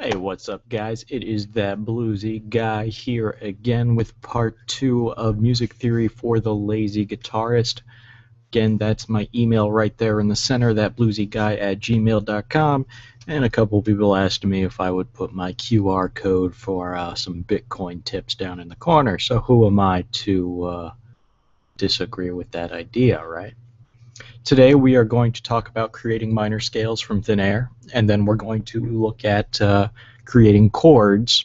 Hey, what's up, guys? It is ThatBluesyGuy here again with part 2 of Music Theory for the Lazy Guitarist. Again, that's my email right there in the center, thatbluesyguy@gmail.com. And a couple people asked me if I would put my QR code for some Bitcoin tips down in the corner. So who am I to disagree with that idea, right? Today we are going to talk about creating minor scales from thin air, and then we're going to look at creating chords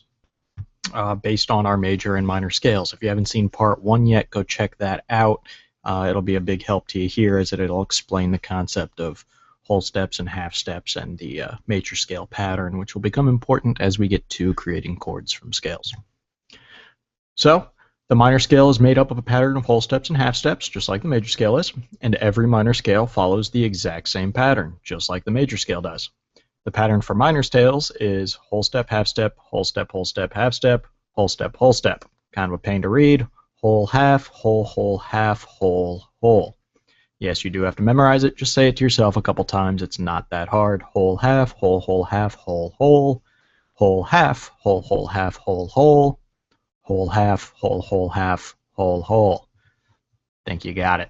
based on our major and minor scales. If you haven't seen part 1 yet, go check that out. It'll be a big help to you here, as it'll explain the concept of whole steps and half steps and the major scale pattern, which will become important as we get to creating chords from scales. So, the minor scale is made up of a pattern of whole steps and half steps, just like the major scale is, and every minor scale follows the exact same pattern, just like the major scale does. The pattern for minor scales is whole step, half step, whole step, half step, whole step, whole step. Kind of a pain to read. Whole, half, half, whole. Yes, you do have to memorize it. Just say it to yourself a couple times. It's not that hard. Whole, half, half, whole, half, half, whole. Whole half, half, whole. Think you got it.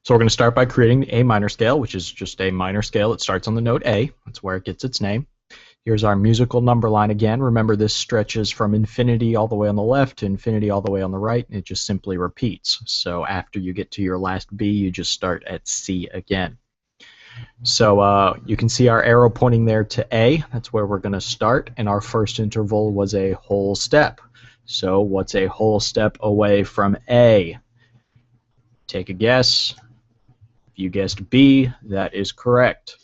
So we're going to start by creating the A minor scale, which is just a minor scale. It starts on the note A. That's where it gets its name. Here's our musical number line again. Remember, this stretches from infinity all the way on the left to infinity all the way on the right, and it just simply repeats. So after you get to your last B, you just start at C again. So you can see our arrow pointing there to A. That's where we're going to start, and our first interval was a whole step. So what's a whole step away from A? Take a guess. If you guessed B, that is correct.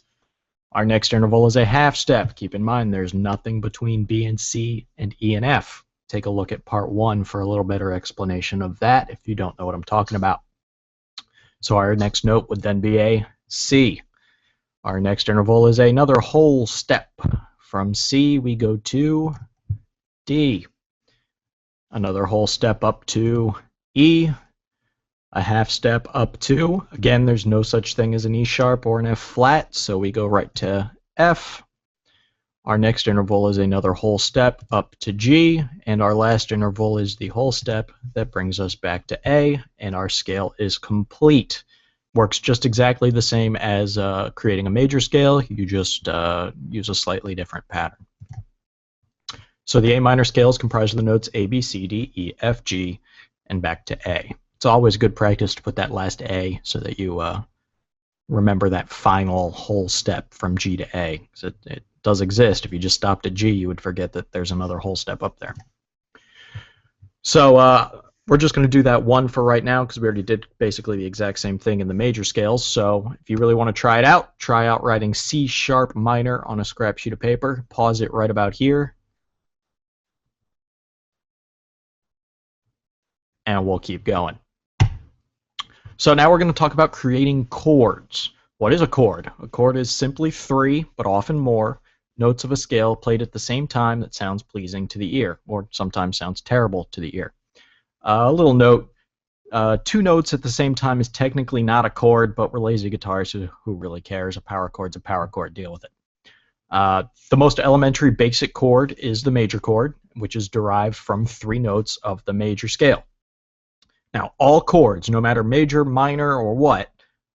Our next interval is a half step. Keep in mind there's nothing between B and C and E and F. Take a look at part 1 for a little better explanation of that if you don't know what I'm talking about. So our next note would then be a C. Our next interval is another whole step. From C we go to D. Another whole step up to E, a half step up to, again, there's no such thing as an E sharp or an F flat, so we go right to F. Our next interval is another whole step up to G, and our last interval is the whole step that brings us back to A, and our scale is complete. Works just exactly the same as creating a major scale, you just use a slightly different pattern. So the A minor scale is comprised of the notes A, B, C, D, E, F, G, and back to A. It's always good practice to put that last A so that you remember that final whole step from G to A. Because it does exist. If you just stopped at G, you would forget that there's another whole step up there. So we're just going to do that one for right now because we already did basically the exact same thing in the major scales. So if you really want to try out writing C sharp minor on a scrap sheet of paper. Pause it right about here. And we'll keep going. So now we're going to talk about creating chords. What is a chord? A chord is simply 3, but often more, notes of a scale played at the same time that sounds pleasing to the ear, or sometimes sounds terrible to the ear. A little note, 2 notes at the same time is technically not a chord, but we're lazy guitarists who really cares. A power chord's a power chord, deal with it. The most elementary basic chord is the major chord, which is derived from 3 notes of the major scale. Now, all chords, no matter major, minor, or what,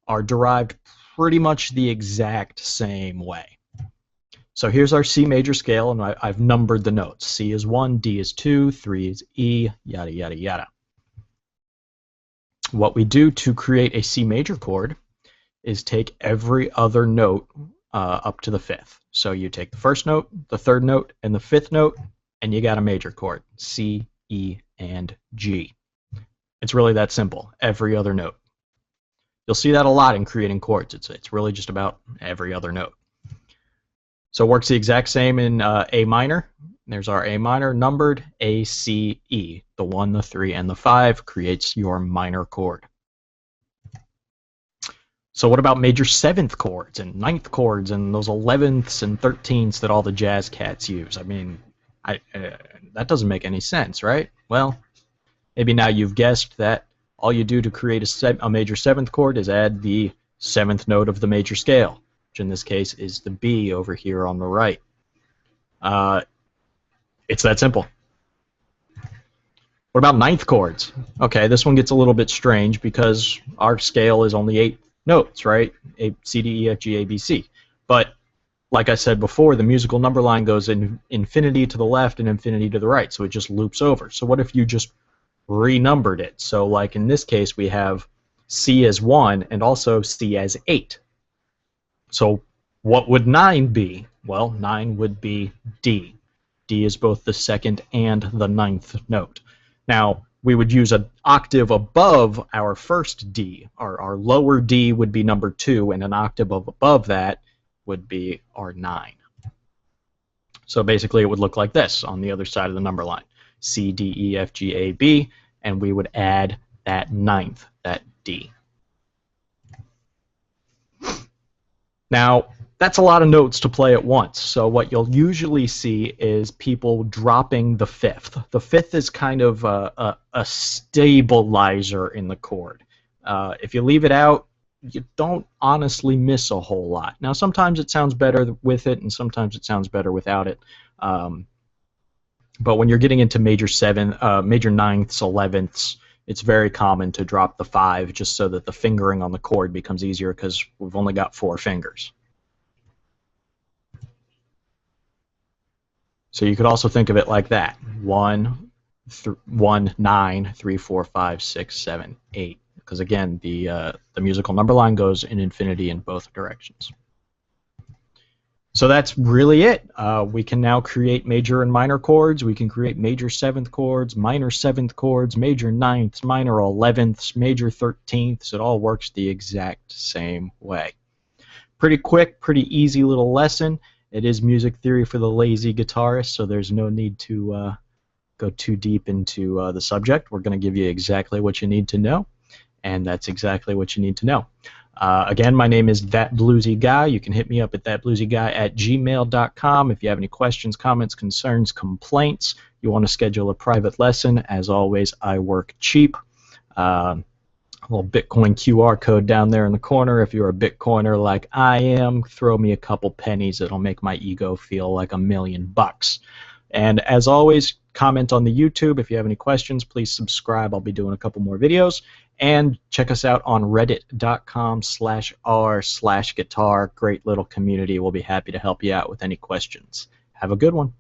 are derived pretty much the exact same way. So here's our C major scale, and I've numbered the notes. C is 1, D is 2, 3 is E, yada, yada, yada. What we do to create a C major chord is take every other note up to the 5th. So you take the first note, the 3rd note, and the 5th note, and you got a major chord, C, E, and G. It's really that simple, every other note. You'll see that a lot in creating chords. It's really just about every other note. So it works the exact same in A minor. There's our A minor numbered, A, C, E. The 1, the 3, and the 5 creates your minor chord. So what about major 7th chords and 9th chords and those 11ths and 13ths that all the jazz cats use? I mean, that doesn't make any sense, right? Well, maybe now you've guessed that all you do to create a major 7th chord is add the 7th note of the major scale, which in this case is the B over here on the right. Uh, it's that simple. What about ninth chords? Okay, this one gets a little bit strange because our scale is only 8 notes, right? A, C, D, E, F, G, A, B, C. But like I said before, the musical number line goes in infinity to the left and infinity to the right, so it just loops over. So what if you just renumbered it? So like in this case, we have C as 1 and also C as 8. So what would 9 be? Well, 9 would be D. D is both the second and the ninth note. Now, we would use an octave above our first D. Our lower D would be number 2, and an octave above that would be our 9. So basically it would look like this on the other side of the number line. C, D, E, F, G, A, B, and we would add that ninth, that D. Now, that's a lot of notes to play at once, so what you'll usually see is people dropping the fifth. The fifth is kind of a stabilizer in the chord. If you leave it out, you don't honestly miss a whole lot. Now, sometimes it sounds better with it, and sometimes it sounds better without it. But when you're getting into major ninths, 11ths, it's very common to drop the 5 just so that the fingering on the chord becomes easier because we've only got 4 fingers. So you could also think of it like that: 1, 9, 3, 4, 5, 6, 7, 8. Because again, the musical number line goes in infinity in both directions. So that's really it. We can now create major and minor chords. We can create major 7th chords, minor 7th chords, major 9ths, minor 11ths, major 13ths. It all works the exact same way. Pretty quick, pretty easy little lesson. It is music theory for the lazy guitarist, so there's no need to go too deep into the subject. We're going to give you exactly what you need to know, and that's exactly what you need to know. Again, my name is ThatBluesyGuy. You can hit me up at thatbluesyguy@gmail.com if you have any questions, comments, concerns, complaints. You want to schedule a private lesson. As always, I work cheap. A little Bitcoin QR code down there in the corner. If you're a Bitcoiner like I am, throw me a couple pennies. It'll make my ego feel like $1,000,000. And as always, comment on the YouTube. If you have any questions, please subscribe. I'll be doing a couple more videos. And check us out on reddit.com/r/guitar. Great little community. We'll be happy to help you out with any questions. Have a good one.